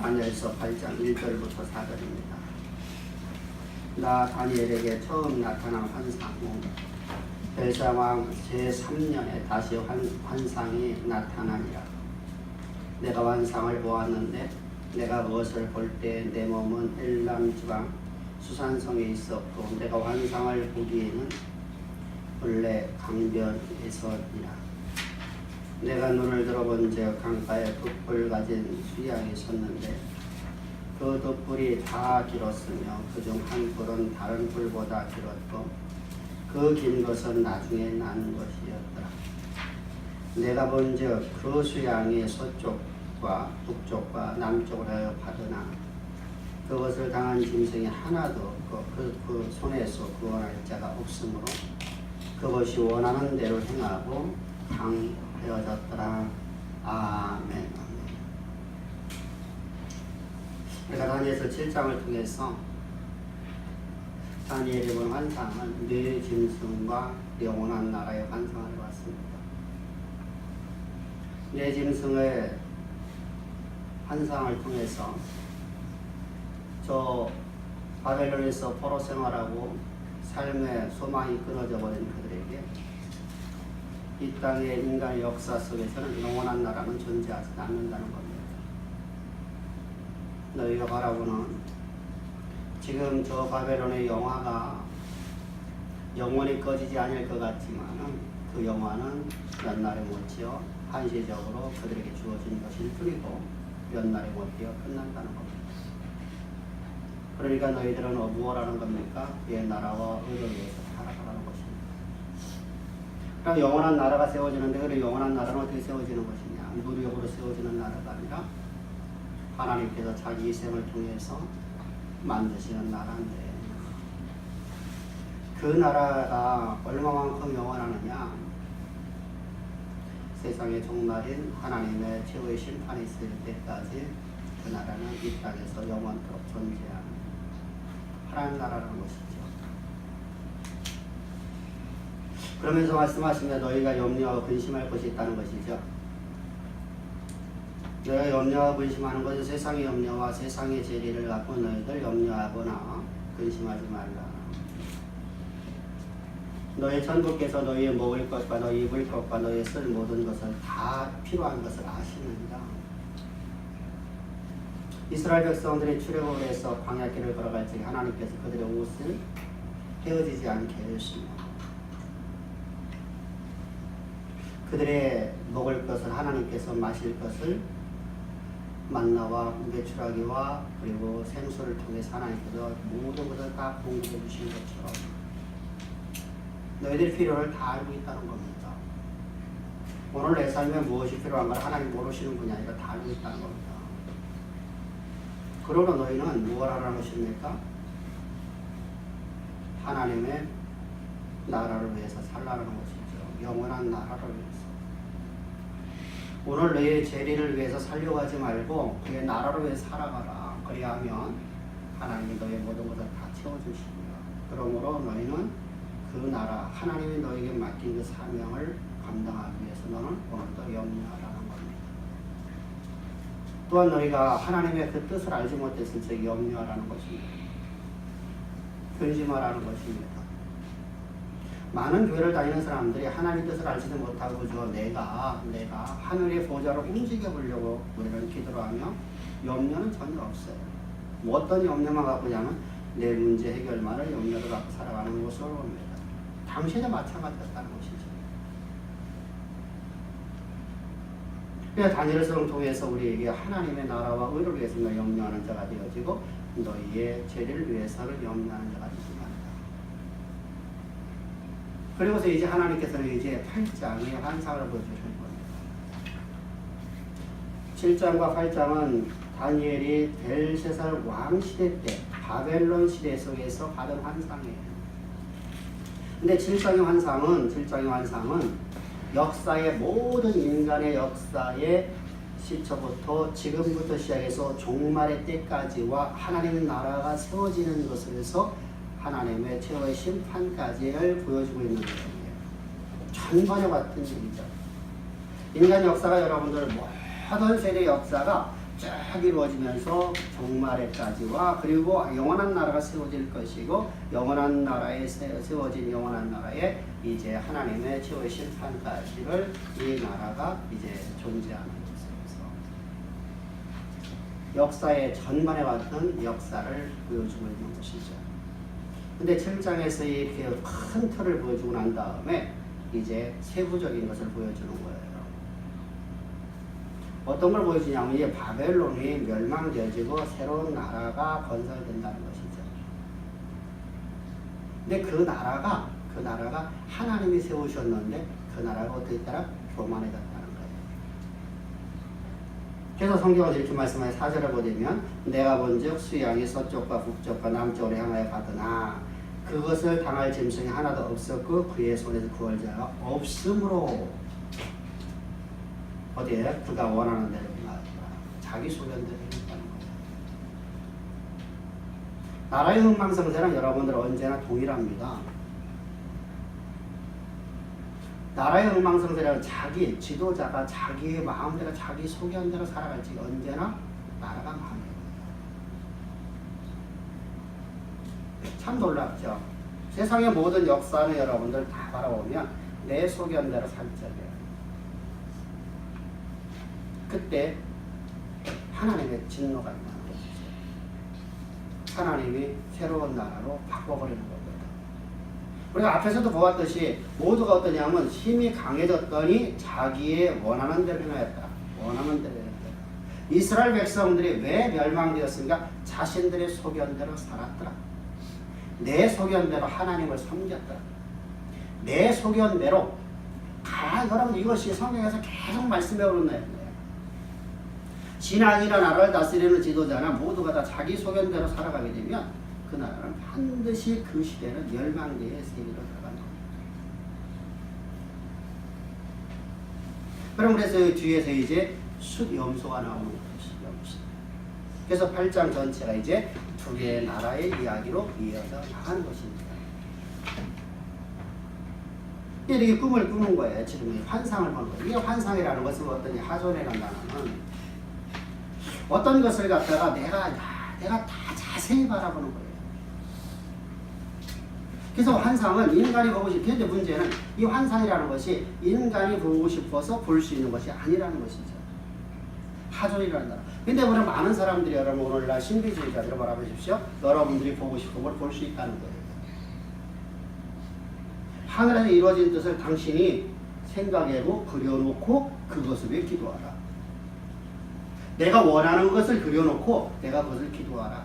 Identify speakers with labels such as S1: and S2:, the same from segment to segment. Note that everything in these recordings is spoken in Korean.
S1: 다니엘서 8장 1절부터 4절입니다. 나 다니엘에게 처음 나타난 환상은 벨사왕 제3년에 다시 환상이 나타나니라. 내가 환상을 보았는데 내가 무엇을 볼 때 내 몸은 엘람 지방 수산성에 있었고 내가 환상을 보기에는 본래 강변에서니라. 내가 눈을 들어본즉 강가에 돛불 가진 수양이 섰는데 그 돛불이 다 길었으며 그중 한 뿔은 다른 뿔보다 길었고 그 긴 것은 나중에 난 것이었더라. 내가 본즉 그 수양이 서쪽과 북쪽과 남쪽으로 하여 가더나 그것을 당한 짐승이 하나도 없고 그 손에서 구원할 자가 없으므로 그것이 원하는 대로 행하고 강되어졌더라. 아멘. 우리가 다니엘서 7장을 통해서 다니엘이 본 환상은 네 짐승과 영원한 나라의 환상을 봤습니다. 네 짐승의 환상을 통해서 저 바벨론에서 포로 생활하고 삶의 소망이 끊어져 버린 그들에게 이 땅의 인간의 역사 속에서는 영원한 나라는 존재하지 않는다는 겁니다. 너희가 바라보는 지금 저 바벨론의 영화가 영원히 꺼지지 않을 것 같지만 그 영화는 몇 날에 못지어 한시적으로 그들에게 주어진 것일 뿐이고 몇 날에 못지어 끝난다는 겁니다. 그러니까 너희들은 무엇하는 겁니까? 그의 나라와 의를 위해서 살아가라는 것입니다. 그럼 영원한 나라가 세워지는데 그 영원한 나라는 어떻게 세워지는 것이냐? 무력으로 세워지는 나라가 아니라 하나님께서 자기 희생을 통해서 만드시는 나라인데 그 나라가 얼마만큼 영원하느냐? 세상의 종말인 하나님의 최후의 심판이 있을 때까지 그 나라는 이 땅에서 영원토록 존재하는 하나님 나라라는 것이죠. 그러면서 말씀하시면 너희가 염려하고 근심할 것이 있다는 것이죠. 너희가 염려하고 근심하는 것은 세상의 염려와 세상의 재리를 갖고 너희들 염려하거나 근심하지 말라. 너희 천부께서 너희의 먹을 것과 너희 입을 것과 너희 쓸 모든 것을 다 필요한 것을 아시느니라. 이스라엘 백성들이 출애굽을 해서 광야길을 걸어갈 적에 하나님께서 그들의 옷을 헤어지지 않게 해주시며 그들의 먹을 것을 하나님께서 마실 것을 만나와 메추라기와 그리고 생수를 통해서 하나님께서 모든 것을 다 공급해 주신 것처럼 너희들의 필요를 다 알고 있다는 겁니다. 오늘 내 삶에 무엇이 필요한가 하나님 모르시는 분이 아니라 다 알고 있다는 겁니다. 그러나 너희는 무엇 하라는 것입니까? 하나님의 나라를 위해서 살라는 것이죠. 영원한 나라를 위해서. 오늘 너희의 재리를 위해서 살려고 하지 말고 그의 나라를 위해서 살아가라. 그리하면 하나님이 너희의 모든 것을 다 채워주십니다. 그러므로 너희는 그 나라, 하나님이 너희에게 맡긴 그 사명을 감당하기 위해서 너는 오늘도 염려하라는 겁니다. 또한 너희가 하나님의 그 뜻을 알지 못했을 때 염려하라는 것입니다. 근심하라는 것입니다. 많은 교회를 다니는 사람들이 하나님의 뜻을 알지도 못하고 그저 내가 하늘의 보좌를 움직여 보려고 우리는 기도를 하며 염려는 전혀 없어요. 뭐 어떤 염려만 갖고 있냐면 내 문제 해결만을 염려를 갖고 살아가는 것으로 봅니다. 당신도 마찬가지였다는 것이죠. 그래서 다니엘서를 통해서 우리에게 하나님의 나라와 의를 위해서 염려하는 자가 되어지고 너희의 죄를 위해서를 염려하는 자가 되지 말라. 그리고서 이제 하나님께서는 이제 8장의 환상을 보여주시는 겁니다. 7장과 8장은 다니엘이 벨사살 왕 시대 때 바벨론 시대 속에서 받은 환상이에요. 근데 7장의 환상은 역사의 모든 인간의 역사의 시초부터 지금부터 시작해서 종말의 때까지와 하나님의 나라가 세워지는 것에서 하나님의 최후의 심판까지를 보여주고 있는 거예요. 전반에 같은 일이죠. 인간 역사가 여러분들 모든 세대 역사가 쭉 이루어지면서 종말에까지와 그리고 영원한 나라가 세워질 것이고 영원한 나라에 세워진 영원한 나라에 이제 하나님의 최후의 심판까지를 이 나라가 이제 존재하는 것이죠. 역사의 전반에 같은 역사를 보여주고 있는 것이죠. 근데 7장에서 이렇게 큰 틀을 보여주고 난 다음에 이제 세부적인 것을 보여주는 거예요. 어떤 걸 보여주냐면 이제 바벨론이 멸망되어지고 새로운 나라가 건설된다는 것이죠. 근데 그 나라가 하나님이 세우셨는데 그 나라가 어떻게 했더라? 교만해졌다는 거예요. 그래서 성경은 이렇게 말씀하여 4절을 보면 내가 본즉 수양이 서쪽과 북쪽과 남쪽으로 향하여 가더나 그것을 당할 짐승이 하나도 없었고 그의 손에서 구할 자가 없으므로 어디에 그가 원하는 대로 나아가 자기 소견대로 했다는 거예요. 나라의 흥망성쇠는 여러분들 언제나 동일합니다. 나라의 흥망성쇠라는 자기 지도자가 자기의 마음대로 자기 소견대로 살아갈지 언제나 나라가 망해요. 참 놀랍죠. 세상의 모든 역사는 여러분들 다 바라보면 내 소견대로 살자고요. 그때 하나님의 진노가 있다는 것이죠. 하나님이 새로운 나라로 바꿔버리는 거거든요. 우리가 앞에서도 보았듯이 모두가 어떠냐면 힘이 강해졌더니 자기의 원하는 대로 행하였다. 원하는 대로 행하였다. 이스라엘 백성들이 왜 멸망되었습니까? 자신들의 소견대로 살았더라. 내 소견대로 하나님을 섬겼더라. 내 소견대로 여러분 이것이 성경에서 계속 말씀해 오는 거예요. 신앙이라 나라를 다스리는 지도자나 모두가 다 자기 소견대로 살아가게 되면 그 나라는 반드시 그 시대는 멸망대의 세계로 들어가는 겁니다. 그럼 그래서 뒤에서 이제 숫염소가 나오는 것이 염소. 그래서 8장 전체가 이제 두 개의 나라의 이야기로 이어서 나가는 것입니다. 이렇게 꿈을 꾸는 거예요. 지금 환상을 보는 거예요. 이게 환상이라는 것은 어떤 하존이라는 단어는 어떤 것을 갖다가 내가 다 자세히 바라보는 거예요. 그래서 환상은 인간이 보고 싶은 근데 문제는 이 환상이라는 것이 인간이 보고 싶어서 볼 수 있는 것이 아니라는 것이죠. 하존이라는 단어. 근데 오늘 많은 사람들이 여러분 오늘날 신비주의자들을 바라보십시오. 여러분들이 보고 싶은 걸 볼 수 있다는 거예요. 하늘에서 이루어진 뜻을 당신이 생각하고 그려놓고 그것을 왜 기도하라. 내가 원하는 것을 그려놓고 내가 그것을 기도하라.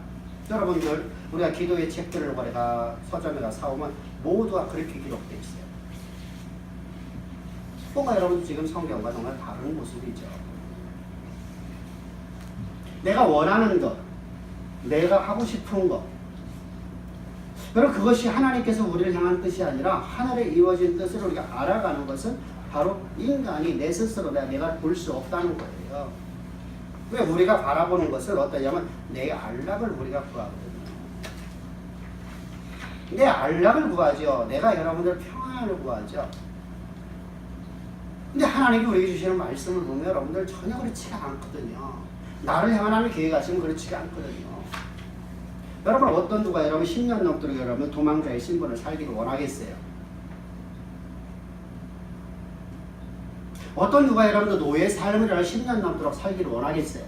S1: 여러분들 우리가 기도의 책들을 우리가 서점에다 사오면 모두가 그렇게 기록되어 있어요. 뭔가 여러분 지금 성경과 정말 다른 모습이죠. 내가 원하는 것, 내가 하고 싶은 것. 여러분 그것이 하나님께서 우리를 향한 뜻이 아니라 하늘에 이루어진 뜻을 우리가 알아가는 것은 바로 인간이 내 스스로 내가 볼 수 없다는 거예요. 왜 우리가 바라보는 것을 어떠냐면 내 안락을 우리가 구하거든요. 내 안락을 구하죠. 내가 여러분들 평안을 구하죠. 근데 하나님이 우리에게 주시는 말씀을 보면 여러분들 전혀 그렇지가 않거든요. 나를 향한 계획하시면 그렇지가 않거든요. 여러분 어떤 누가 여러분 10년 넘도록 여러분 도망자의 신분을 살기를 원하겠어요? 어떤 누가 여러분들 노예 삶을 10년 넘도록 살기를 원하겠어요?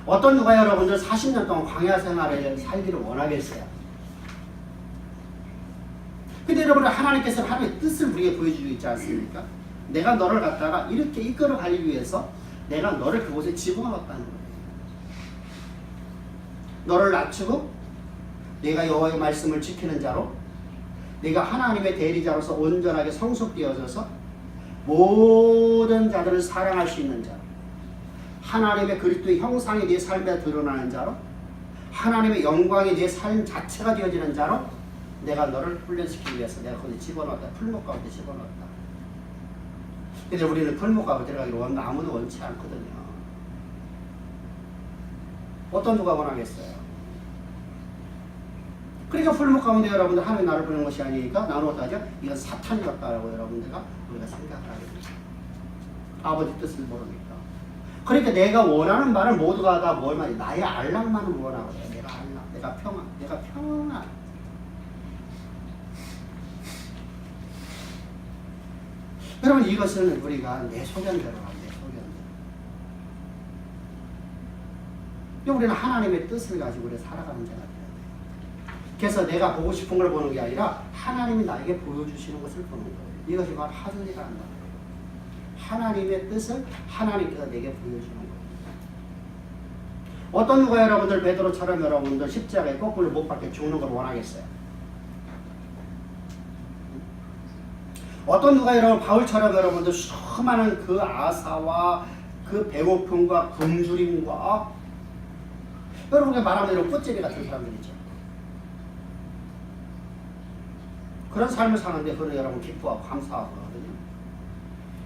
S1: 어떤 누가 여러분들 40년 동안 광야 생활을 살기를 원하겠어요? 근데 여러분 하나님께서 하나님의 뜻을 우리에게 보여주고 있지 않습니까? 내가 너를 갖다가 이렇게 이끌어 가기 위해서 내가 너를 그곳에 집어넣었다는 거예요. 너를 낮추고 내가 여호와의 말씀을 지키는 자로 내가 하나님의 대리자로서 온전하게 성숙되어져서 모든 자들을 사랑할 수 있는 자로 하나님의 그리스도의 형상이 네 삶에 드러나는 자로 하나님의 영광이 네 삶 자체가 되어지는 자로 내가 너를 훈련시키기 위해서 내가 거기 집어넣었다. 풀목 가운데 집어넣었다. 근데 우리는 풀목 가운데 들어가기를 아무도 원치 않거든요. 어떤 누가 원하겠어요? 그러니까 풀목 가운데 여러분들 하나님 나를 부르는 것이 아니니까 나는 어떡하죠? 이건 사탄이었다라고 여러분들과 우리가 생각을 하게 됩니다. 아버지 뜻을 모르니까. 그러니까 내가 원하는 말을 모두가 다 뭘 말해? 나의 안락만을 원하거든. 내가 안락, 내가 평안, 내가 평안. 여러분 이것은 우리가 내 소견대로 내 소견대로. 우리는 하나님의 뜻을 가지고 우리 살아가는 자가 돼야 돼. 그래서 내가 보고 싶은 걸 보는 게 아니라 하나님이 나에게 보여주시는 것을 보는 거예요. 이것이 바로 하늘이라는 거예요. 하나님의 뜻을 하나님께서 내게 보여주는 거예요. 어떤 누가 여러분들 베드로처럼 여러분들 십자가에 거꾸로 못 박혀 죽는 걸 원하겠어요? 어떤 누가 여러분 바울처럼 여러분들 수많은 그 아사와 그 배고픔과 굶주림과 여러분이 말하면 이런 꽃제비 같은 사람들이죠. 그런 삶을 사는데 그런 여러분 기뻐하고 감사하고 그러거든요.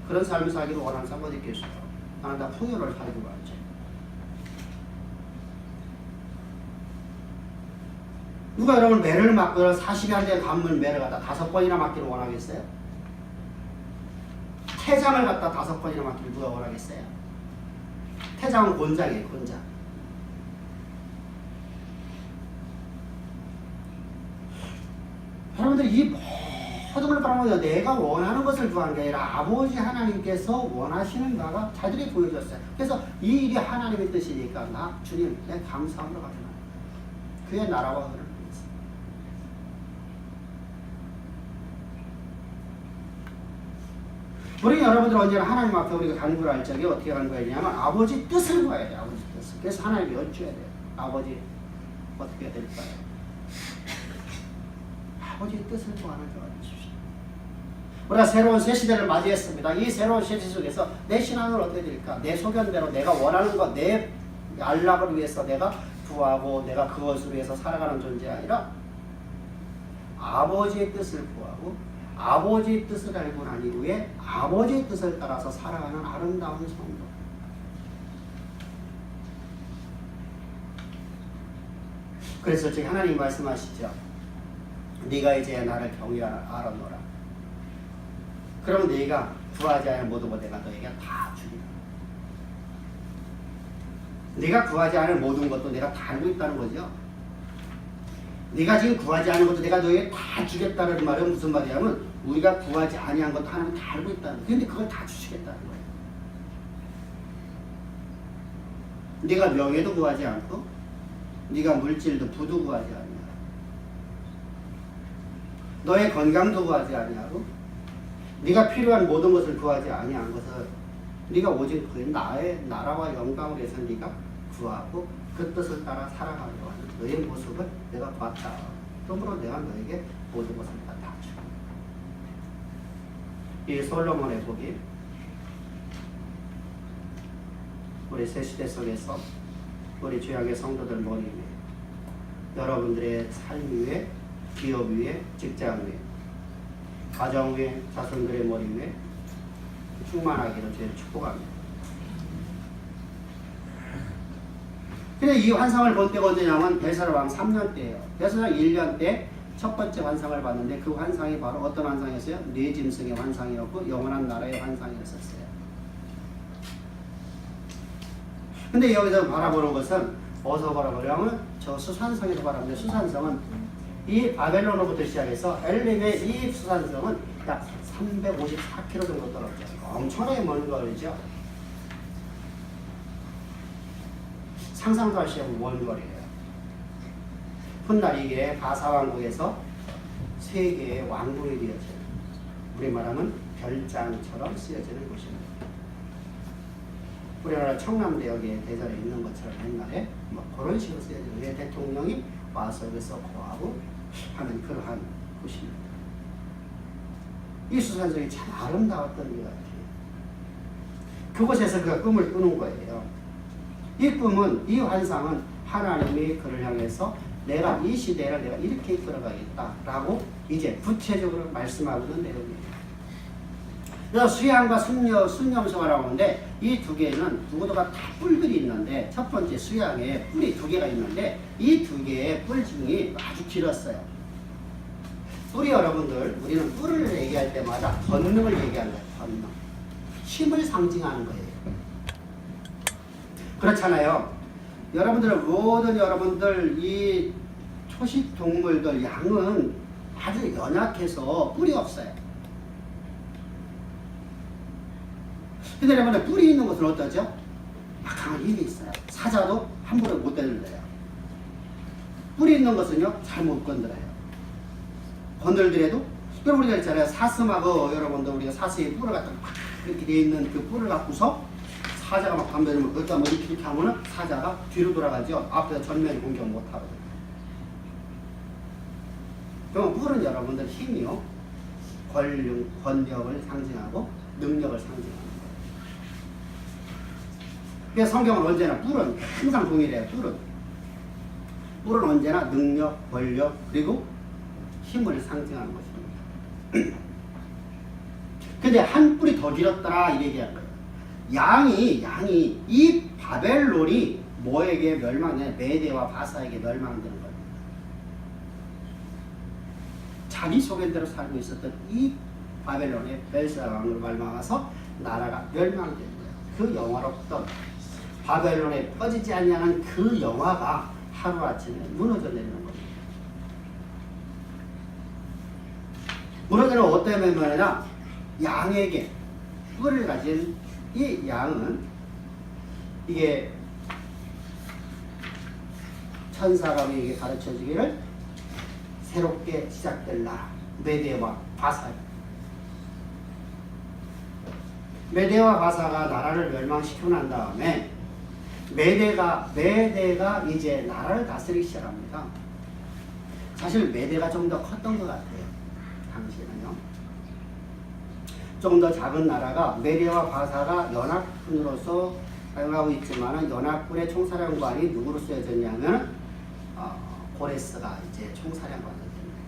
S1: 그런 삶을 살기를 원하는 사람 어디 있겠어요? 나는 다 풍요를 살기로 알지. 누가 여러분 매를 맞고 40이 안 된 관문 매를 갖다 5번이나 맞기를 원하겠어요? 태장을 갖다 5번이나 맞기를 누가 원하겠어요? 태장은 곤장이에요, 곤장. 여러분들 이 모든 걸 바라보면 내가 원하는 것을 구한 게 아니라 아버지 하나님께서 원하시는 바가 자들이 보여줬어요. 그래서 이 일이 하나님의 뜻이니까 나 주님 내 감사함으로 가져놔. 그의 나라와 의를 위해서. 우리 여러분들 언제나 하나님 앞에 우리가 간구를 할 적에 어떻게 간구해야 되냐면 아버지 뜻을 구해야 돼요. 아버지 뜻을. 그래서 하나님이 여쭈어야 돼요. 아버지 어떻게 될까요? 아버지의 뜻을 구하는 자가 되십시오. 우리가 새로운 새 시대를 맞이했습니다. 이 새로운 새 시대 속에서 내 신앙을 어떻게 될까? 내 소견대로 내가 원하는 것, 내 안락을 위해서 내가 구하고 내가 그것을 위해서 살아가는 존재가 아니라 아버지의 뜻을 구하고 아버지의 뜻을 알고 난 이후에 아버지의 뜻을 따라서 살아가는 아름다운 성도. 그래서 지금 하나님 말씀하시죠. 네가 이제 나를 경외하노라. 그럼 네가 구하지 않은 모든 것 내가 너에게 다 주리라. 네가 구하지 않은 모든 것도 내가 다 알고 있다는 거죠. 네가 지금 구하지 않은 것도 내가 너에게 다 주겠다는 말은 무슨 말이냐면 우리가 구하지 아니한 것도 하나님 다 알고 있다는 거예요. 근데 그걸 다 주시겠다는 거예요. 네가 명예도 구하지 않고 네가 물질도 부도 구하지 않고 너의 건강도 구하지 아니하고 네가 필요한 모든 것을 구하지 아니한 것을 네가 오직 그 나의 나라와 영광을 위해서 네가 구하고 그 뜻을 따라 살아가려고 하는 너의 모습을 내가 봤다. 그러므로 내가 너에게 모든 것을 다 주고. 이 솔로몬의 복이 우리 새 시대 속에서 우리 주양의 성도들 머리 위에 여러분들의 삶 위에 기업 위에, 직장 위에, 가정 위에, 자손들의 머리 위에 충만하기를 저희를 축복합니다. 근데 이 환상을 볼 때가 언제냐면 베스라왕 3년 때예요. 베스라 1년 때 첫 번째 환상을 봤는데 그 환상이 바로 어떤 환상이었어요? 네 짐승의 환상이었고 영원한 나라의 환상이었었어요. 근데 여기서 바라보는 것은 어디서 바라보냐면 저 수산성에서 바라보는데 수산성은 이 바벨론으로부터 시작해서 엘림의 이 수산성은 약 354km 정도 떨어져요. 엄청나게 먼 거리죠. 상상도 할 수 없는 먼 거리예요. 훗날 이게 바사왕국에서 세계의 왕국이 되어져요. 우리 말하면 별장처럼 쓰여지는 곳입니다. 우리나라 청남대역에 대전에 있는 것처럼 옛날에 뭐 그런 식으로 쓰여지는 왜 대통령이 와서 여기서 거하고 하는 그러한 곳입니다. 이 수산성이 참 아름다웠던 것 같아요. 그곳에서 그가 꿈을 꾸는 거예요. 이 꿈은, 이 환상은 하나님이 그를 향해서 내가 이 시대를 내가 이렇게 이끌어가겠다라고 이제 구체적으로 말씀하고 있는 내용입니다. 그래서 수양과 순념성이라고 하는데 이 두 개는 누구도가 다 뿔들이 있는데 첫 번째 수양에 뿔이 2개가 있는데 이 2개의 뿔 중이 아주 길었어요. 뿔이 여러분들 우리는 뿔을 얘기할 때마다 권능을 얘기하는 거예요. 권능. 힘을 상징하는 거예요. 그렇잖아요. 모든 여러분들 이 초식 동물들 양은 아주 연약해서 뿔이 없어요. 근데 여러분들 뿔이 있는 것은 어떠죠? 강한 힘이 있어요. 사자도 함부로 못 때려요. 뿔이 있는 것은요, 잘 못 건드려요. 건들더라도, 여러분 우리가 있잖아요. 사슴하고 여러분들 우리가 사슴의 뿔을 갖다가 막 이렇게 되어 있는 그 뿔을 갖고서 사자가 막 덤벼들면 그것도 한번 이렇게 하면은 사자가 뒤로 돌아가죠. 앞에서 전면 공격 못 하거든요. 그럼 뿔은 여러분들 힘이요. 권력을 상징하고 능력을 상징하는 거예요. 그래서 성경은 언제나 뿔은 항상 동일해요. 뿔은 언제나 능력, 권력, 그리고 힘을 상징하는 것입니다. 근데 한 뿔이 더 길었더라 이 얘기한 거예요. 양이 이 바벨론이 뭐에게 멸망해? 메대와 바사에게 멸망되는 거예요. 자기 소견대로 살고 있었던 이 바벨론의 벨사 왕으로 멸망해서 나라가 멸망된 거예요. 그 영화로부터 바벨론에 꺼지지 않냐는 그 영화가 하루아침에 무너져 내리는 겁니다. 무너지는 어떤 면이냐? 양에게 뿔을 가진 이 양은 이게 천사가 우리에게 가르쳐 주기를 새롭게 시작될 나라 메대와 바사. 메대와 바사가 나라를 멸망시키고 난 다음에 메대가 이제 나라를 다스리기 시작합니다. 사실 메대가 좀 더 컸던 것 같아요. 당시에는요. 좀 더 작은 나라가 메대와 바사가 연합군으로서 사용하고 있지만 연합군의 총사령관이 누구로 쓰여졌냐면 고레스가 이제 총사령관이 됩니다.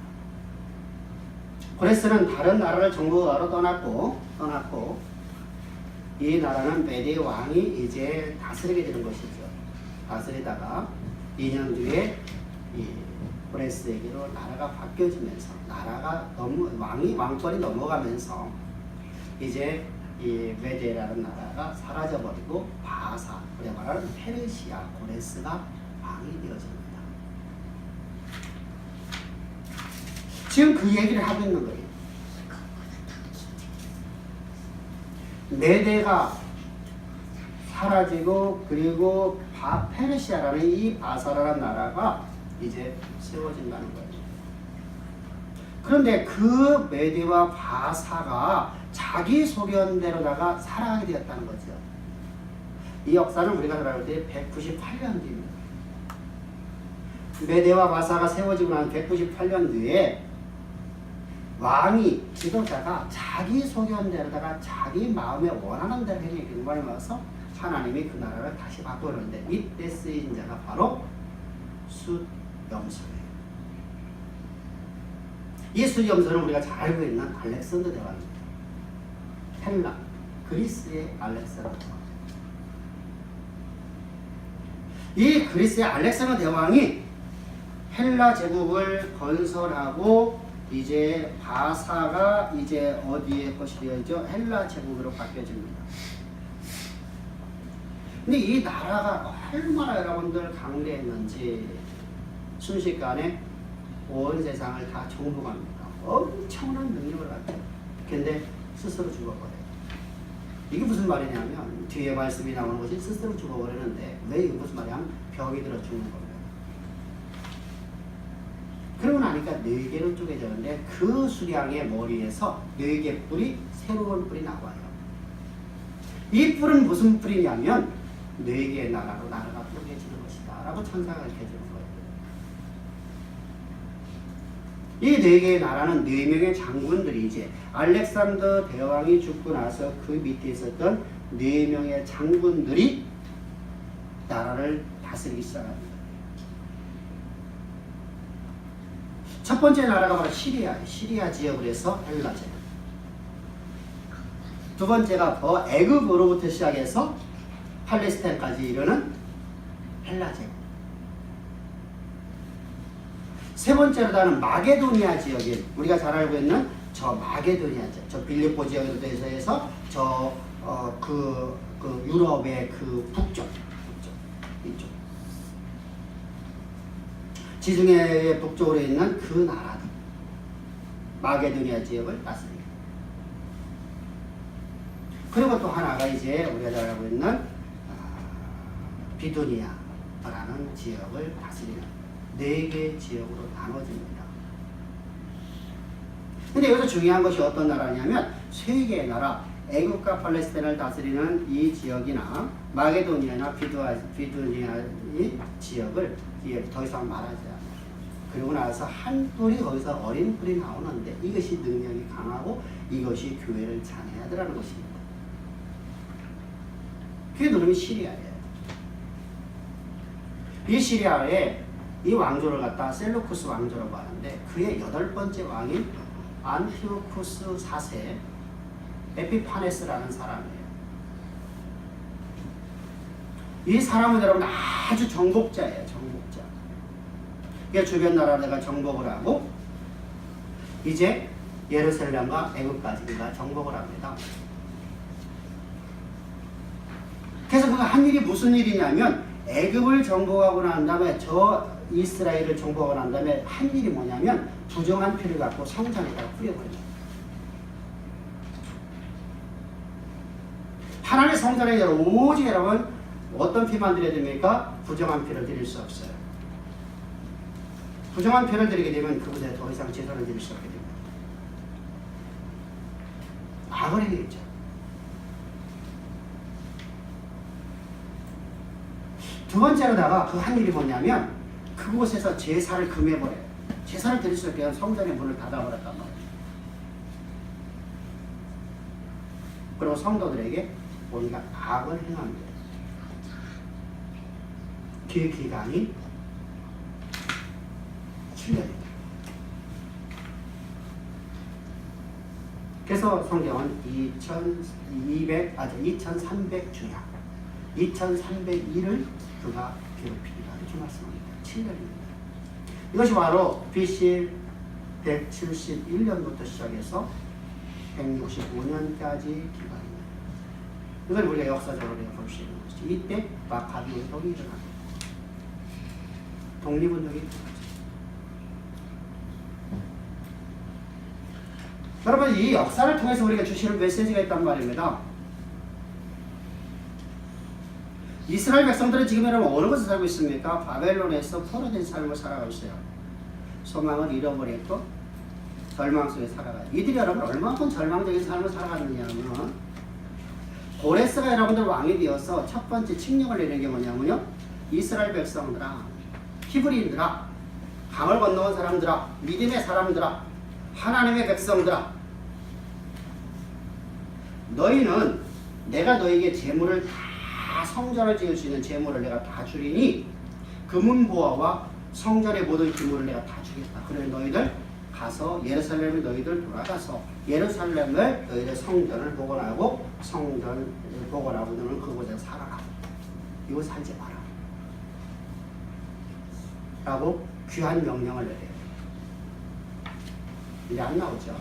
S1: 고레스는 다른 나라를 정복하러 떠났고 이 나라는 메대 왕이 이제 다스리게 되는 것이죠. 다스리다가 2년 뒤에 이 고레스에게로 나라가 바뀌어지면서 왕권이 넘어가면서 이제 이 메대라는 나라가 사라져버리고 바사, 그래 말하는 페르시아 고레스가 왕이 되어집니다. 지금 그 얘기를 하고 있는 거예요. 메대가 사라지고 그리고 페르시아라는 이 바사라는 나라가 이제 세워진다는 거예요. 그런데 그 메대와 바사가 자기 소견대로다가 살아가게 되었다는 거죠. 이 역사는 우리가 들어갈 때 198년 뒤입니다. 메대와 바사가 세워지고 난 198년 뒤에 왕이 지도자가 자기 소견대로다가 자기 마음에 원하는 대로 행위 경관을 모아서 하나님이 그 나라를 다시 바꾸는데 이때 쓰인 자가 바로 숫염소예요. 이 숫염소는 우리가 잘 알고 있는 알렉산더 대왕입니다. 헬라, 그리스의 알렉산더 대왕. 이 그리스의 알렉산더 대왕이 헬라 제국을 건설하고 이제 바사가 이제 어디에 것이 되어있죠? 헬라 제국으로 바뀌어집니다. 근데 이 나라가 얼마나 여러분들 강대했는지 순식간에 온 세상을 다 정복합니다. 엄청난 능력을 갖죠. 근데 스스로 죽어버려요. 이게 무슨 말이냐면 뒤에 말씀이 나오는 것이 스스로 죽어버리는데 왜 이게 무슨 말이냐면 병이 들어 죽는 겁니다. 그러고 나니까 4개로 쪼개졌는데 그 수량의 머리에서 4개 뿔이 새로운 뿔이 나와요. 이 뿔은 무슨 뿔이냐면 4개의 나라로 나라가 쪼개지는 것이다 라고 천사가 가르쳐주는 거예요. 이 4개의 나라는 4명의 장군들이 이제 알렉산더 대왕이 죽고 나서 그 밑에 있었던 4명의 장군들이 나라를 다스리기 시작합니다. 첫 번째 나라가 바로 시리아 지역을 해서 헬라 제국. 두 번째가 더 애굽으로부터 시작해서 팔레스타인까지 이르는 헬라 제국. 세 번째로다는 마게도니아 지역인 우리가 잘 알고 있는 저 마게도니아 지역, 저 빌립보 지역에서 해서 그 유럽의 그 북쪽 이쪽. 지중해의 북쪽으로 있는 그 나라들. 마게도니아 지역을 다스립니다. 그리고 또 하나가 이제 우리가 잘 알고 있는 비두니아라는 지역을 다스리는 4개의 지역으로 나눠집니다. 근데 여기서 중요한 것이 어떤 나라냐면 3개의 나라, 애국과 팔레스타인을 다스리는 이 지역이나 마게도니아나 비두니아의 지역을 더 이상 말하지 않아요. 그리고 나서 한 뿔이 거기서 어린 뿔이 나오는데 이것이 능력이 강하고 이것이 교회를 장애하더라는 것입니다. 그게 누름이 시리아예요. 이 시리아에 이 왕조를 갖다 셀루쿠스 왕조라고 하는데 그의 8번째 왕인 안티오쿠스 4세 에피파네스라는 사람이에요. 이 사람은 여러분 아주 정복자예요. 정복자. 그러니까 주변 나라들과 정복을 하고 이제 예루살렘과 애굽까지 그가 정복을 합니다. 그래서 그가 한 일이 무슨 일이냐면 애굽을 정복하고 난 다음에 저 이스라엘을 정복하고 난 다음에 한 일이 뭐냐면 부정한 피를 갖고 성전에다가 뿌려버립니다. 하나님의 성전에 오직 여러분 어떤 피만 드려야 됩니까? 부정한 피를 드릴 수 없어요. 부정한 피를 드리게 되면 그곳에 더 이상 제사를 드릴 수 없게 됩니다. 악을 행했죠. 두 번째로다가 그 한 일이 뭐냐면 그곳에서 제사를 금해버려요. 제사를 드릴 수 없게 한 성전의 문을 닫아버렸단 말이에요. 그리고 성도들에게 온갖 악을 행합니다. 그 기간이 7년입니다. 그래서 성경은 2300주야 2302를 그가 괴롭히리라 이렇게 말씀합니다. 7년입니다. 이것이 바로 BC 171년부터 시작해서 165년까지 기간입니다. 이걸 우리가 역사적으로 볼 수 있는 것이죠. 이때 마카비 운동이 일어납니다. 독립운동이 일어나죠. 여러분 이 역사를 통해서 우리가 주시는 메시지가 있단 말입니다. 이스라엘 백성들은 지금 여러분 어느 곳에 살고 있습니까? 바벨론에서 포로된 삶을 살아가고 있어요. 소망을 잃어버렸고 절망 속에 살아가요. 이들이 여러분 얼마큼 절망적인 삶을 살아갔느냐면 고레스가 여러분들 왕이 되어서 첫 번째 칙령을 내린 게 뭐냐면요. 이스라엘 백성들아, 히브리인들아, 강을 건너온 사람들아, 믿음의 사람들아, 하나님의 백성들아, 너희는 내가 너에게 재물을 다 성전을 지을 수 있는 재물을 내가 다 주리니 금은보화와 성전의 모든 기물을 내가 다 주겠다. 그래 너희들 가서 예루살렘에 너희들 돌아가서 예루살렘을 너희들 성전을 복원하고 성전을 복원하고 너는 그곳에 살아라. 이거 살지 마라. 라고 귀한 명령을 내려요. 이제 안 나오죠.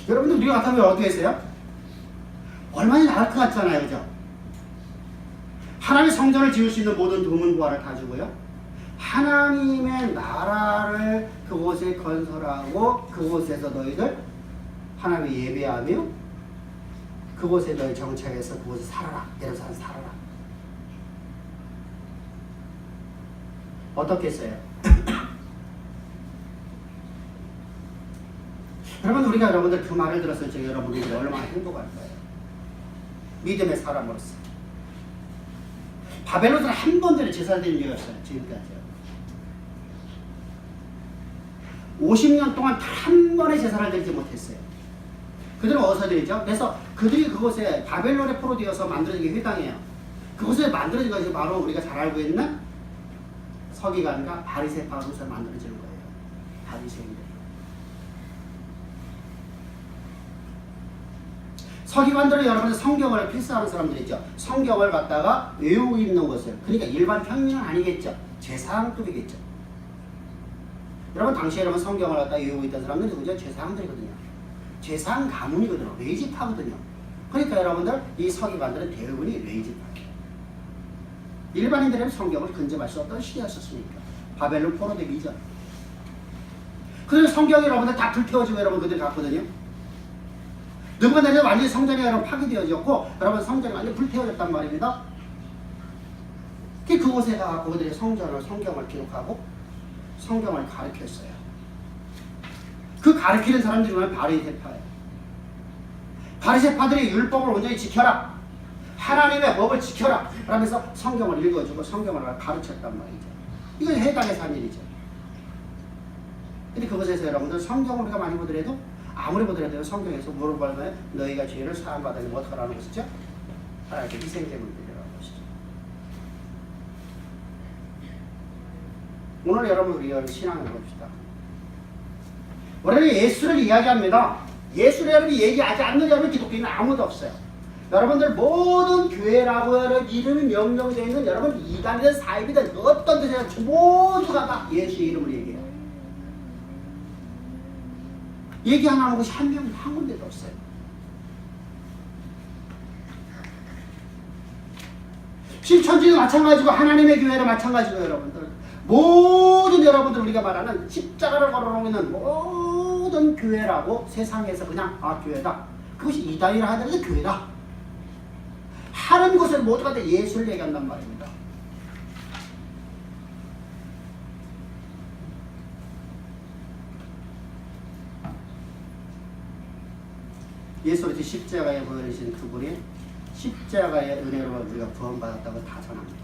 S1: 여러분들 우리가 같으면 어떻게 했어요? 얼마나 나을 것 같잖아요. 그죠? 하나님의 성전을 지을 수 있는 모든 금은보화를 다 주고요. 하나님의 나라를 그곳에 건설하고 그곳에서 너희들 하나님을 예배하며 그곳에 너희 정착해서 그곳에 살아라. 예루살렘 살아라. 어떻게 했어요? 여러분 우리가 여러분들 그 말을 들었을 때 여러분들이 얼마나 행복할 거예요. 믿음의 사람으로서. 바벨론은 한 번도 제사를 드린 적이 없어요. 지금까지요. 50년 동안 한 번의 제사를 드리지 못했어요. 그들은 어디서 드리죠? 그래서 그들이 그곳에 바벨론에 포로되어서 만들어진 게 회당이에요. 그곳에 만들어진 것이 바로 우리가 잘 알고 있는 서기관과 바리새파로서 만들어진 거예요. 바리새인들이. 서기관들은 여러분들 성경을 필사하는 사람들이죠. 성경을 갖다가 외우고 있는 것을, 그러니까 일반 평민은 아니겠죠. 제사장급이겠죠. 여러분 당시에 여러분 성경을 갖다가 외우고 있던 사람들이 누구죠? 제사장들이거든요. 제사장 가문이거든요. 레이지파거든요. 그러니까 여러분들 이 서기관들은 대부분이 레이지파기. 일반인들은 성경을 근접할 수 없던 시대였었으니까. 바벨론 포로되기 이전. 그래서 성경이 여러분들 다 불태워지고 여러분 그들 갔거든요. 누가 내려 완전히 성전이 여러분 파괴되어졌고 여러분 성전이 완전히 불태워졌단 말입니다. 그곳에 가서 그들이 성경을 기록하고 성경을 가르쳤어요. 그 가르치는 사람들이 보면 바리새파예요. 바리새파들이 율법을 온전히 지켜라. 하나님의 법을 지켜라. 그러면서 성경을 읽어주고 성경을 가르쳤단 말이죠. 이건 해당에서 한 일이죠. 근데 그것에서 여러분들 성경을 우리가 많이 보더라도 아무리 보더라도 성경에서 물어보면 너희가 죄를 사함받으면 어떡하라는 것이죠? 하나님께 희생제물을 드리라는 것이죠. 오늘 여러분 우리 신앙을 봅시다. 우리는 예수를 이야기합니다. 예수를 여러분이 얘기하지 않는 여러분 기독교인은 아무도 없어요. 여러분들 모든 교회라고 이름이 명명되어 있는 여러분 이단이든 사입이든 어떤 데서나 모두가 다 예수의 이름을 얘기해요. 얘기 안 하는 곳이 한 명도 한 군데도 없어요. 신천지도 마찬가지고 하나님의 교회도 마찬가지고 여러분들 모든 여러분들 우리가 말하는 십자가를 걸어놓고 있는 모든 교회라고 세상에서 그냥 교회다. 그것이 이단이라 하더라도 교회다. 하는 곳을 모두가 다 예수를 얘기한단 말입니다. 예수 그리스도 십자가에 보여주신 그분이 십자가의 은혜로 우리가 구원받았다고 다 전합니다.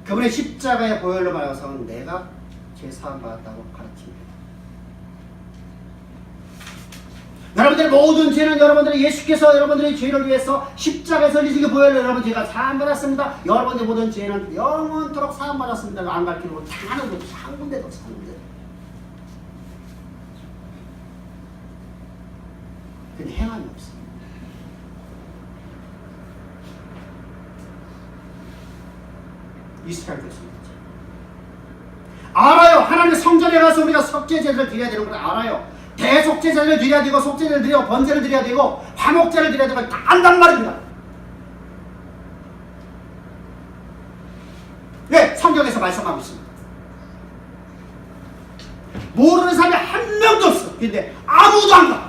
S1: 그분의 십자가의 보혈로 말해서 내가 죄사함 받았다고 가르칩니다. 여러분들의 모든 죄는 여러분들의 예수께서 여러분들의 죄를 위해서 십자가에서 흘리신 그 보혈로 여러분 죄가 사함 받았습니다. 여러분들의 모든 죄는 영원토록 사함 받았습니다. 안 가르치는 거 다는 곳 한 군데도 없습니다. 근데 행함이 없어요. 이스라엘 백성이죠. 알아요. 하나님 성전에 가서 우리가 속죄제를 드려야 되는 걸 알아요. 대속죄제를 드려야 되고 속죄제를 드리고 번제를 드려야 되고 화목제를 드려야 되고 다 안단 말입니다. 왜? 성경에서 말씀하고 있습니다. 모르는 사람이 한 명도 없어. 근데 아무도 안 가.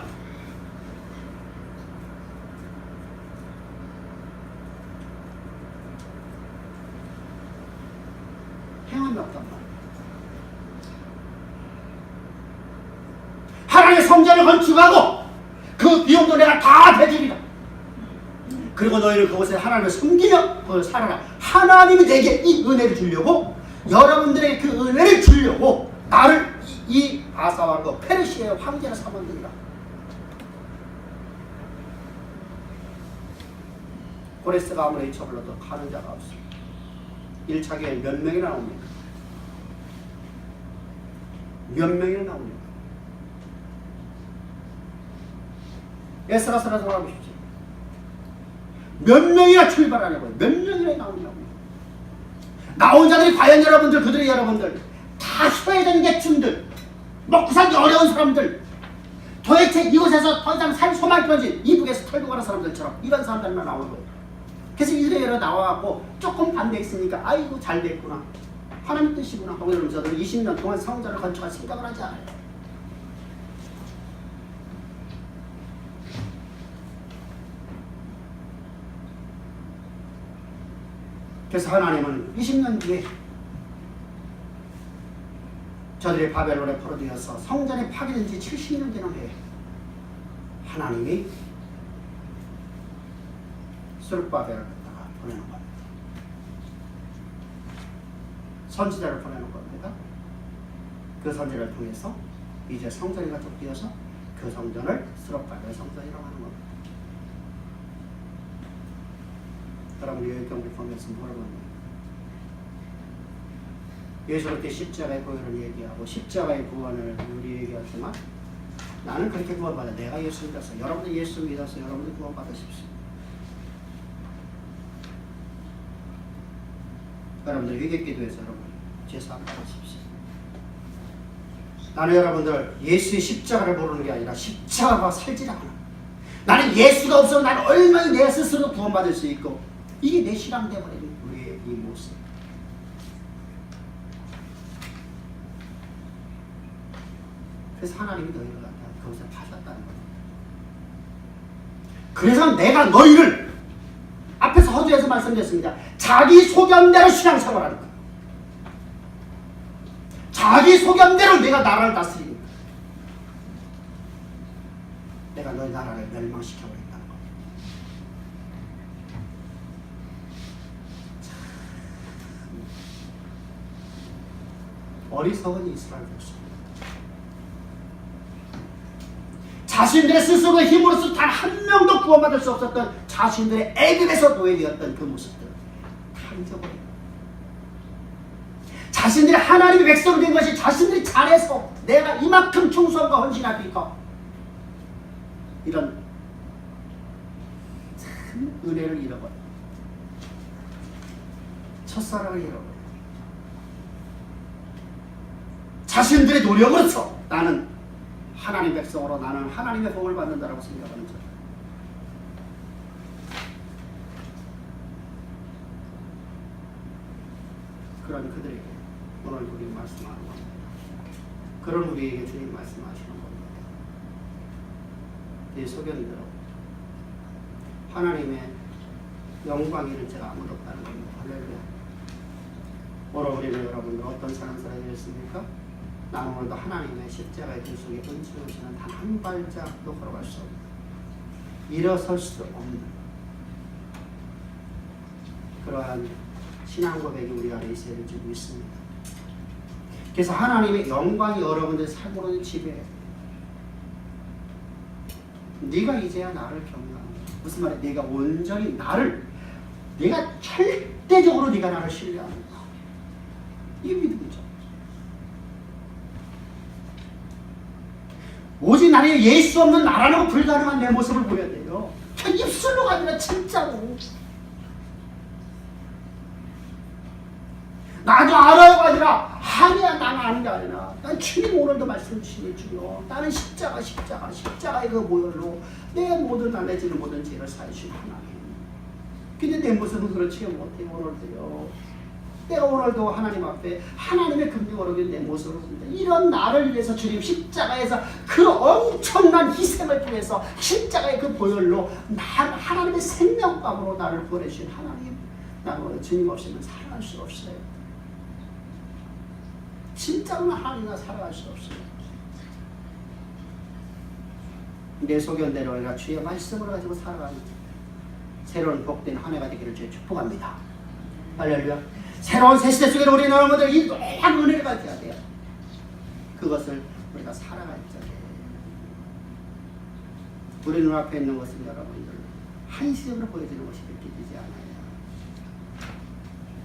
S1: 행함이 없단 말이야. 하나님의 성전을 건축하고 그 비용도 내가 다 대주리라. 그리고 너희는 그곳에 하나님을 섬기며 그걸 살아라. 하나님이 내게 이 은혜를 주려고 여러분들의 그 은혜를 주려고 나를 이 아사와 그 페르시아의 황제로 삼았느니라. 고레스가 아무리 쳐불러도 가는 자가 없습니다. 1차 교회 몇 명이나 나옵니까? 몇 명이나 나옵니까? 에스라서라도 돌아보십시오. 몇 명이나 출발하냐고요? 몇 명이나 나오냐고요? 나온 자들이 과연 여러분들, 그들이 여러분들 다 소외된 계층들, 먹고 살기 어려운 사람들, 도대체 이곳에서 더 이상 살 소망이 떨어진 이북에서 털고 가는 사람들처럼 이런 사람들만 나오는 거예요. 그래서 이스라엘에 나와갖고 조금 반대했으니까 아이고 잘 됐구나, 하나님 뜻이구나 하고 이러면서 20년 동안 성전을 건축할 생각을 하지 않아요. 그래서 하나님은 20년 뒤에 저들이 바벨론에 포로되어서 성전이 파괴된 지 70년 되는 해에 하나님이 스룹바벨을 갖다가 보내는 겁니다. 선지자를 보내는 겁니다. 그 선지자를 통해서 이제 성전이 건축되어서 그 성전을 스룹바벨 성전이라고 하는 겁니다. 여러분 여기 경기 보면서 물어보는 예수 그때 십자가의 보혈을 얘기하고 십자가의 구원을 우리 얘기하지만 나는 그렇게 구원받아. 내가 예수 믿었어. 여러분들 예수 믿어서 여러분들 구원받으십시오. 여러분들 회개기도해서 여러분 죄사함 받으십시오. 나는 여러분들 예수의 십자가를 모르는 게 아니라 십자가가 살지 않아. 나는 예수가 없어도 나는 얼마나 내 스스로 구원받을 수 있고, 이게 내 신앙 되어버린 우리의 이 모습. 그래서 하나님이 너희를 갖다 거기서 파셨다는 거예요. 그래서 내가 너희를 앞에서 허주에서 말씀드렸습니다. 자기 소견대로 신앙생활하는 거예요. 자기 소견대로 내가 나라를 다스리는 거예요. 내가 너희 나라를 멸망시켜버린다는 거예요. 어리석은 이스라엘 백성. 자신들의 스스로의 힘으로서 단 한 명도 구원받을 수 없었던 자신들의 애굽에서 노예되었던 그 모습들 다 잊어버려요. 자신들이 하나님의 백성이 된 것이 자신들이 잘해서 내가 이만큼 충성과 헌신하니까 이런 참 은혜를 잃어버려. 첫사랑을 잃어버려. 자신들의 노력으로서 나는 하나님 백성으로 나는 하나님의 복을 받는다라고 생각하는 것. 그런 그들에게 오늘 우리 말씀하는 겁니다. 그런 우리에게 주님 말씀하시는 겁니다. 이 소견대로 하나님의 영광 잃은 죄가 아무도 없다는 겁니다. 할렐루야. 오늘 우리는 여러분들 어떤 사람 살아야 되겠습니까? 나는 오늘도 하나님의 십자가의 길 속에 은총하시는 단 한 발짝도 걸어갈 수 없는, 일어설 수 없는 그러한 신앙 고백이 우리 안에 있어야 될 줄 믿습니다. 그래서 하나님의 영광이 여러분들 삶으로 지배해. 네가 이제야 나를 경외하는, 무슨 말이야? 네가 온전히 나를, 네가 절대적으로 네가 나를 신뢰하는다. 이게 믿음이죠. 오직 나는 예수 없는 나라는 불가능한 내 모습을 보여야 돼요. 그 입술로가 아니라 진짜로. 나도 알아요가 아니라 아니야 나는 아는 게 아니라 난 주님 오늘도 말씀 주시니 주여 나는 십자가의 그 모혈로 내 모든 안내지는 모든 죄를 사하신 하나님. 근데 내 모습은 그렇지 못해요. 오늘도요. 내가 오늘도 하나님 앞에 하나님의 긍휼으로 내 모습을 봅니다. 이런 나를 위해서 주님 십자가에서 그 엄청난 희생을 통해서 십자가의 그 보혈로 하나님의 생명감으로 나를 구원해주신 하나님, 나는 주님 없이는 살아갈 수 없어요. 진짜로 하나님과 살아갈 수 없어요. 내 소견대로 아니라 주의 말씀을 가지고 살아가는 새로운 복된 한 해가 되기를 주의 축복합니다. 할렐루야. 새로운 새 시대 속에 우리 여러분들 이 놀라운 은혜를 가져야 돼요. 그것을 우리가 살아갈 적에 우리 눈앞에 있는 것은 여러분들 한시적으로 보여지는 것이 느껴지지 않아요.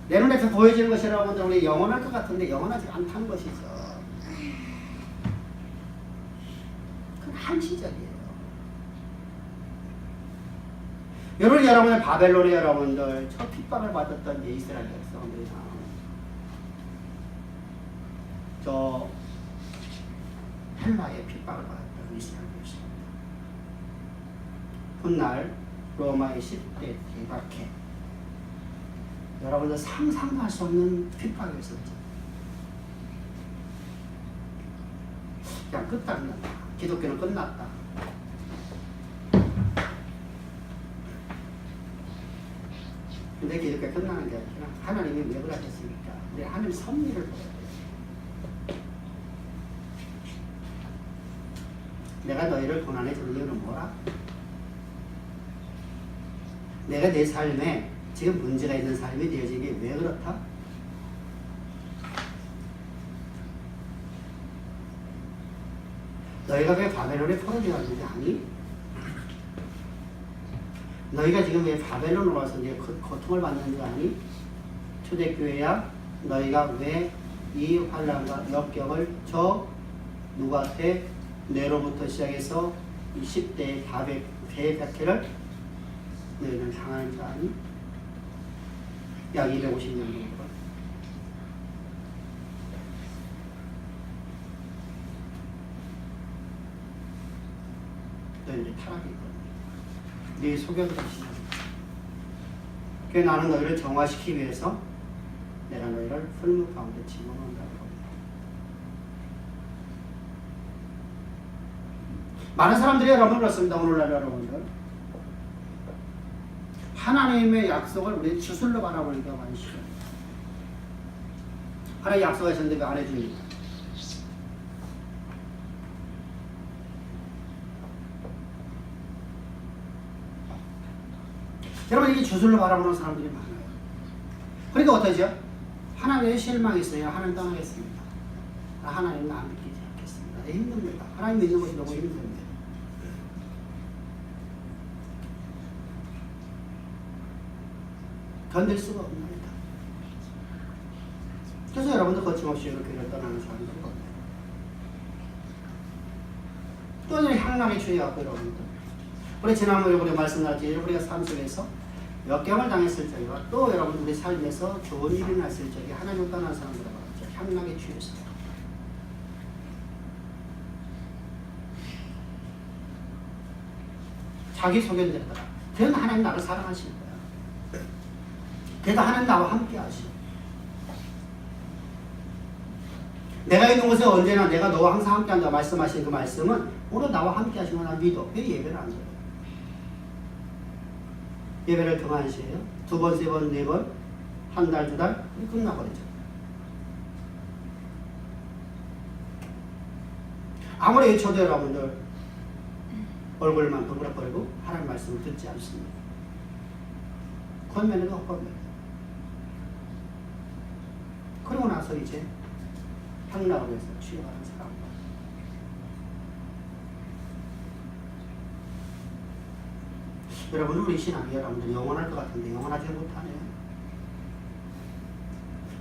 S1: 내 눈에서 보여지는 것이 여러분들 우리 영원할 것 같은데 영원하지 않다는 것이죠. 그건 한시적이에요. 여러분의 바벨론의 여러분들 저 핍박을 받았던 이스라엘 백성들이나 저 헬라의 핍박을 받았던 이스라엘 백성, 훗날 로마의 10대 대박해 여러분들 상상도 할 수 없는 핍박이 있었죠. 그냥 끝장났다. 기독교는 끝났다. 근데 기독교가 끝나는 게 아니라 하나님이 왜 그러셨습니까? 우리 하나님 섭리를 보여야 돼요. 내가 너희를 고난에 주는 이유는 뭐라? 내가 내 삶에 지금 문제가 있는 삶이 되어지기 왜 그렇다? 너희가 왜 바벨론에 포로되어 있는지 아니? 너희가 지금 왜 바벨론으로 와서 이제 고통을 받는 줄 아니? 초대교회야, 너희가 왜 이 환난과 역경을 저 누구한테 네로부터 시작해서 이 10대의 대백해를 너희는 당하는 줄 아니? 약 250년 정도. 너희들이 타락이 있거든. 네 소견을 하시는. 그래서 나는 너희를 정화시키기 위해서 내가 너희를 풀무 가운데 집어넣는다고 합니다. 많은 사람들이 여러분 그렇습니다. 오늘날 여러분들 하나님의 약속을 우리 주술로 바라보는 경우가 많이 싫어요. 하나님 약속하셨는데 왜 안 해줍니까? 여러분 이게 주술로 바라보는 사람들이 많아요. 그러니까 어떠죠? 하나님의 실망이 있어요. 하나님 떠나겠습니다. 하나님 나 믿기지 않겠습니다. 힘듭니다. 하나님 믿는 것이 너무 힘듭니다. 견딜 수가 없습니다. 그래서 여러분들 거침없이 교회를 떠나는 사람들이 없어요. 또 이제 향락에 취해갖고 여러분들 우리 지난번에 우리 말씀 나눴지 우리가 삶 속에서 역경을 당했을 적이와 또 여러분 우리 삶에서 좋은 일이 났을 적에 하나님을 떠난 사람들을 말하죠. 향락에 취해서 자기 소견대로더라. 그건 하나님 나를 사랑하실 거야. 그래도 하나님 나와 함께 하시오. 내가 있는 곳에 언제나 내가 너와 항상 함께 한다 말씀하신 그 말씀은 오늘 나와 함께 하시면 난 믿어. 왜 예배를 안 줘요? 예배를 등한시해요. 2번, 3번, 4번, 한 달, 2달 끝나버리죠. 아무리 외쳐도 여러분들 얼굴만 버그락거리고 하나님 말씀을 듣지 않습니다. 권면에도 헛권면. 그러고 나서 이제 향락으로 해서 취해가는 사람과 여러분 우리 신앙이 여러분들 영원할 것 같은데 영원하지 못하네요.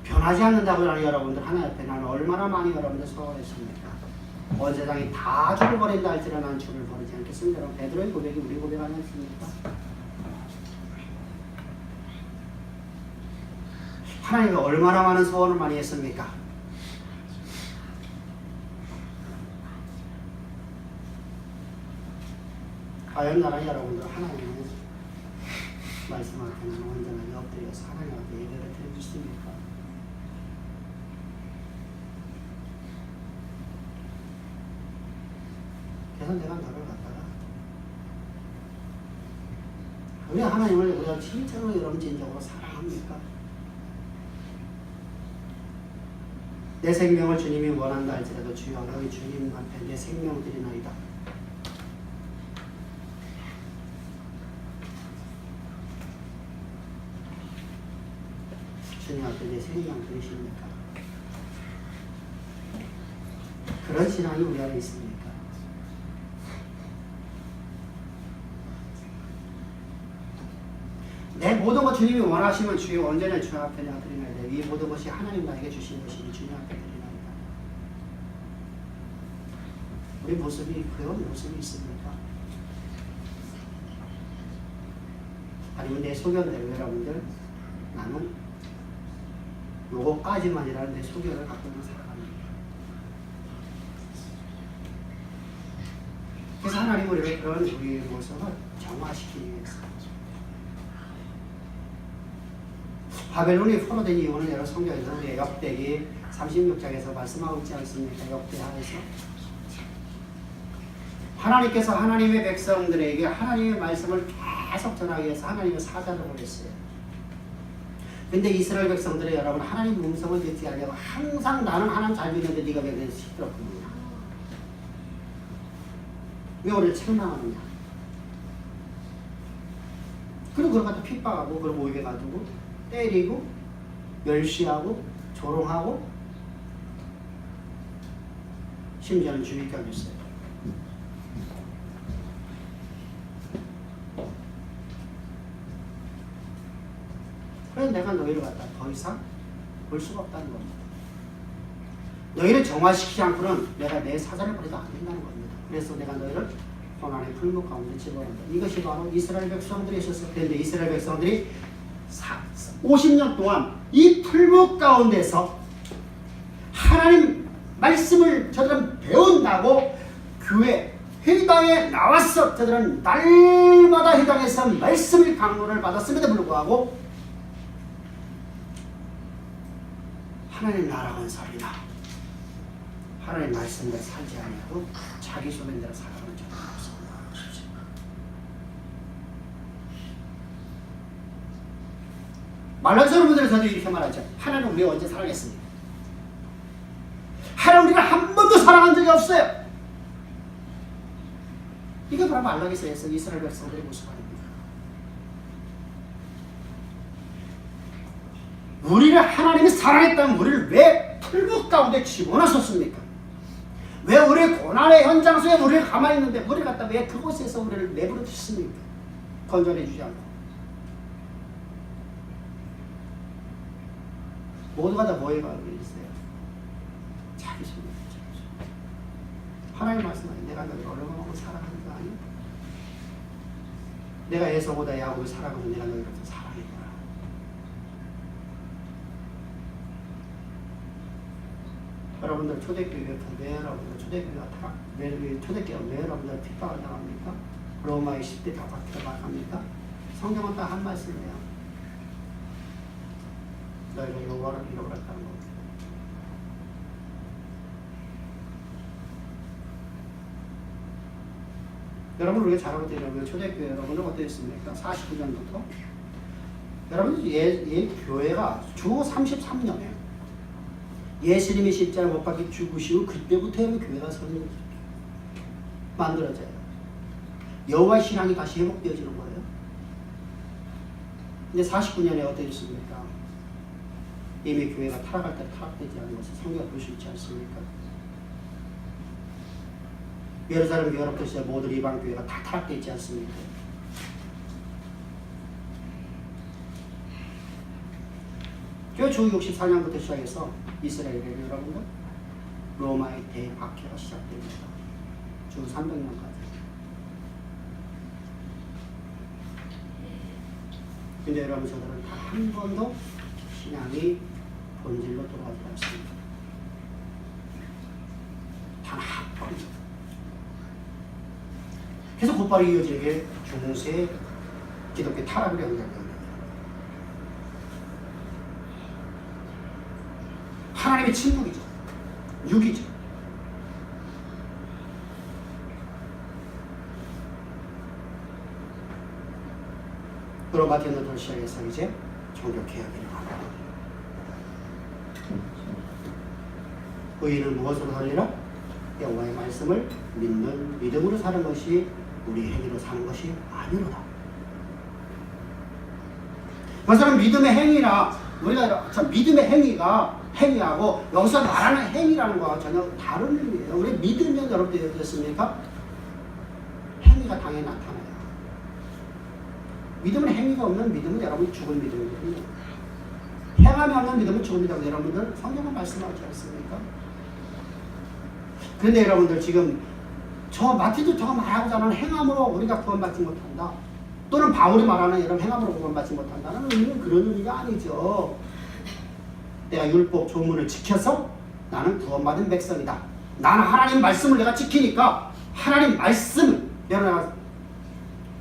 S1: 변하지 않는다고 하는 여러분들 하나님 앞에 나는 얼마나 많이 여러분들 서운했습니까? 온 세상이 다 죽어버린다 할지라 나는 주를 버리지 않겠습니다. 여러분 베드로의 고백이 우리 고백 아니었습니까? 하나님이 얼마나 많은 소원을 많이 했습니까? 과연 나는 여러분들 하나님의 말씀 앞에는 언제나 엎드려서 하나님 앞에 예배를 드리고 있습니까? 그래서 내가 너를 갖다가 왜 하나님을 우리가 진짜로 여러분 진정으로 사랑합니까? 내 생명을 주님이 원한다 할지라도 주여 너희 주님 앞에 내 생명 드리나이다. 주님 앞에 내 생명 드리십니까? 그런 신앙이 우리 안에 있습니까? 내 모든 것 주님이 원하시면 주여 언제나 주 앞에 내가 드리나이다. 이 모든 것이 하나님 나에게 주신 것이니 주님 앞에 드리나이다. 우리 모습이 그런 모습이 있습니까? 아니면 내 소견대로 여러분들 나는 요거까지만이라는 내 소견을 갖고 있는 사람입니다. 그래서 하나님 우리가 그런 우리의 모습을 정화시키기 위해서 바벨론이 포로된 이유는 여러 성경에서 우리 역대기 36장에서 말씀하고 있지 않습니까? 역대하에서 하나님께서 하나님의 백성들에게 하나님의 말씀을 계속 전하기 위해서 하나님의 사자를 보냈어요. 근데 이스라엘 백성들이 여러분 하나님 음성을 듣지 않으려고 항상 나는 하나님 잘 믿는데 네가 왜 그래서 시끄럽구나. 왜 우리를 책망하느냐. 그리고 그걸 갖다 핍박하고 그걸 모임에 가두고 때리고 멸시하고 조롱하고 심지어는 죽이기까지 했어요. 그래서 내가 너희를 갖다 더 이상 볼 수가 없다는 겁니다. 너희를 정화시키지 않고는 내가 내 사자를 버려도 안 된다는 겁니다. 그래서 내가 너희를 고난의 풀무 가운데 집어넣는다. 이것이 바로 이스라엘 백성들이 있었어요. 그런데 이스라엘 백성들이 50년 동안 이 풀무 가운데서 하나님 말씀을 저들은 배운다고 교회 회당에 나왔어. 저들은 날마다 회당에서 말씀의 강론을 받았음에도 불구하고 하나님 나라 건설이나 하나님 말씀대로 살지 아니하고 자기 소견대로 살아가는 자가 없습니다. 말라기서 여러분들에서도 이렇게 말하죠. 하나님 우리 언제 사랑했습니까? 하나님 우리가 한 번도 사랑한 적이 없어요. 이게 바로 말라기서에서 이스라엘 백성들의 모습입니다. 우리를 하나님이 사랑했다면 우리를 왜 풀국 가운데 집어넣었습니까? 왜 우리 고난의 현장 속에 우리를 가만히 있는데 우리를 갖다 왜 그곳에서 우리를 내버려 두셨습니까? 건전해 주지 않고. 모두가 다 뭐에 가고 있어요? 자기 소유. 하나님 말씀하니 내가 너를 얼마만큼 사랑하는 거 아니야? 내가 에서보다 야곱을 사랑하면 내가 너를 더 사랑했구나. 여러분들 초대교회 왜 여러분들 초대교회가 초대교회가 왜 여러분들 핍박을 당합니까? 로마의 10대 다 박혀갑니까? 성경은 딱 한 말씀이에요. 너희가 여호와를 잃어버렸다는 겁니다. 여러분 우리가 잘 알고 있는 초대교회 여러분은 어땠습니까? 49년부터 여러분 교회가 주 33년에 예수님이 십자가 못 박혀 죽으시고 그때부터 교회가 만들어져요. 여호와 신앙이 다시 회복되어지는 거예요. 근데 49년에 어땠습니까? 이미 교회가 타락할 때 타락되지 않은 것을 성경에 볼 수 있지 않습니까? 예루살렘 유럽도 시절 모든 이방 교회가 다 타락되지 않습니까? 주 64년부터 시작해서 이스라엘의 여러분들 로마의 대박해가 시작됩니다. 주 300년까지. 근데 여러분 저들은 단 한 번도 신앙이 본질로 돌아가지 않습니다. 단 한 번도. 그래서 곧바로 이어지는 게 중세 기독교 타락을 연결됩니다. 하나님의 침묵이죠. 육이죠. 로마 전부터 시작해서 이제 종교개혁이 일어납니다. 의인은 무엇으로 살리라? 여호와의 말씀을 믿는 믿음으로 사는 것이 우리 행위로 사는 것이 아니로다. 그것은 믿음의 행위나 우리가 믿음의 행위하고 여기서 말하는 행위라는 거와 전혀 다른 의미예요. 우리 믿으면 여러분들 어떻습니까? 행위가 당연히 나타나요. 믿음은 행위가 없는 믿음은 여러분이 죽은 믿음이거든요. 행함이 없는 믿음은 죽은 믿음이라고 여러분들 성경은 말씀하지 않습니까? 그런데 여러분들 지금 저 마틴도 저가 말하고자 하는 행함으로 우리가 구원받지 못한다. 또는 바울이 말하는 이런 행함으로 구원받지 못한다는 의미는 그런 의미가 아니죠. 내가 율법 조문을 지켜서 나는 구원받은 백성이다. 나는 하나님 말씀을 내가 지키니까 하나님 말씀을 내가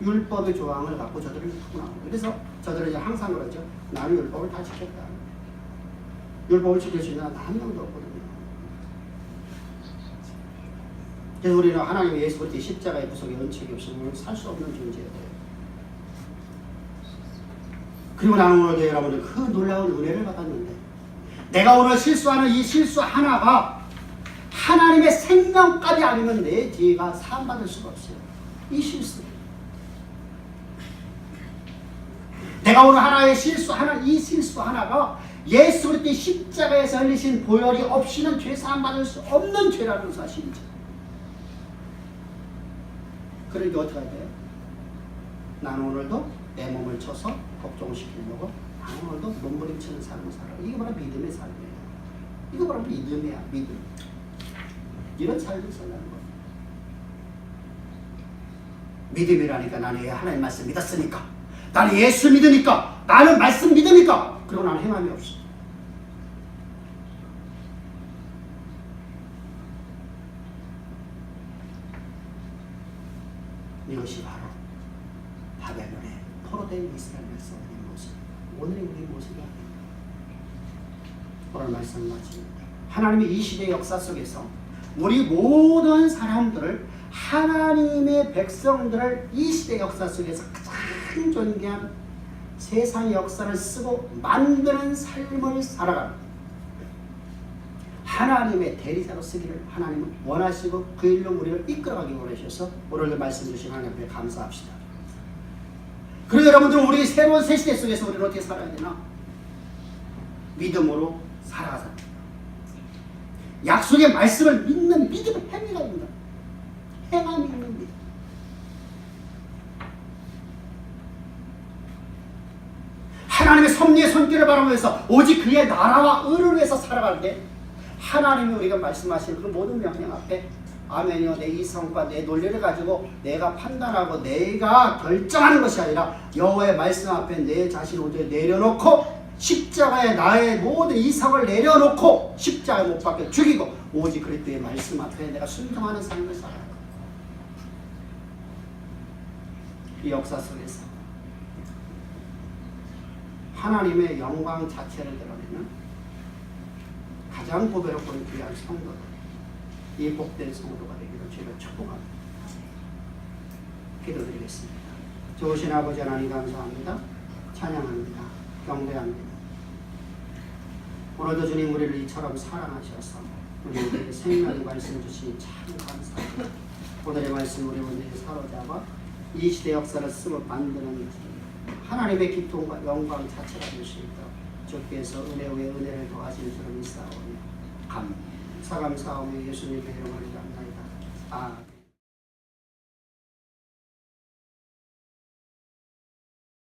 S1: 율법의 조항을 갖고 저들을 하구나. 그래서 저들은 이제 항상 그러죠. 나는 율법을 다 지켰다. 율법을 지킬 수 있는 한 명도 없거든요. 그래서 우리는 하나님 예수 그리스도의 십자가의 구속의 은책이 없으면 살 수 없는 존재예요. 그리고 나는 오늘 여러분들 그 놀라운 은혜를 받았는데 내가 오늘 실수하는 이 실수 하나가 하나님의 생명까지 아니면 내 죄가 사함받을 수가 없어요. 이 실수. 내가 오늘 하나의 실수 하나, 이 실수 하나가 예수 그리스도의 십자가에서 흘리신 보혈이 없이는 죄 사함받을 수 없는 죄라는 사실이죠. 그러니까 어떻게 해야 돼요? 나는 오늘도 내 몸을 쳐서 걱정시키려고 나는 오늘도 몸부림치는 삶을 살아. 이게 바로 믿음의 삶이에요. 이거 바로 믿음이야. 믿음. 이런 삶을 살라는 거예요. 믿음이라니까 나는 하나님 말씀 믿었으니까, 나는 예수 믿으니까, 나는 말씀 믿으니까, 그리고 나는 행함이 없어. 이것이 바로 바벨론의 포로된 이스라엘 백성의 모습, 오늘의 우리 모습이 아닙니다. 오늘 말씀 마칩니다. 하나님이 이 시대의 역사 속에서 우리 모든 사람들을, 하나님의 백성들을 이 시대 역사 속에서 가장 존귀한 세상의 역사를 쓰고 만드는 삶을 살아가는 하나님의 대리자로 쓰기를 하나님은 원하시고 그 일로 우리를 이끌어가기 원하셔서 오늘도 말씀 주신 하나님 앞에 감사합시다. 그리고 여러분들, 우리 새로운 새 시대 속에서 우리는 어떻게 살아야 되나? 믿음으로 살아가자. 약속의 말씀을 믿는 믿음을 행위가 됩니다. 행함이 있는 믿음. 하나님의 섭리의 손길을 바라보면서 오직 그의 나라와 의를 위해서 살아갈 때 하나님이 우리가 말씀하시는 그 모든 명령 앞에 아멘이요, 내 이성과 내 논리를 가지고 내가 판단하고 내가 결정하는 것이 아니라 여호와의 말씀 앞에 내 자신을 온전히 내려놓고 십자가에 나의 모든 이성을 내려놓고 십자가에 못 박혀 죽이고 오직 그리스도의 말씀 앞에 내가 순종하는 삶을 살아야 합니다. 이 역사 속에서 하나님의 영광 자체를 드러내는 가장 보배롭고 귀한 성도들, 이 복된 성도가 되기를 주님을 축복합니다. 기도드리겠습니다. 좋으신 아버지 하나님 감사합니다. 찬양합니다. 경배합니다. 오늘도 주님 우리를 이처럼 사랑하셔서 우리에게 생명의 말씀 주시니 참 감사합니다. 오늘의 말씀 우리 오늘이 사로잡아 이 시대 역사를 쓰고 만드는 하나님의 기쁨과 영광 자체가 될 수 있도록 주께서 은혜 위에 은혜를 더하시는 줄을 믿사오니 감사하며 예수님의 이름으로 기도합니다. 아멘.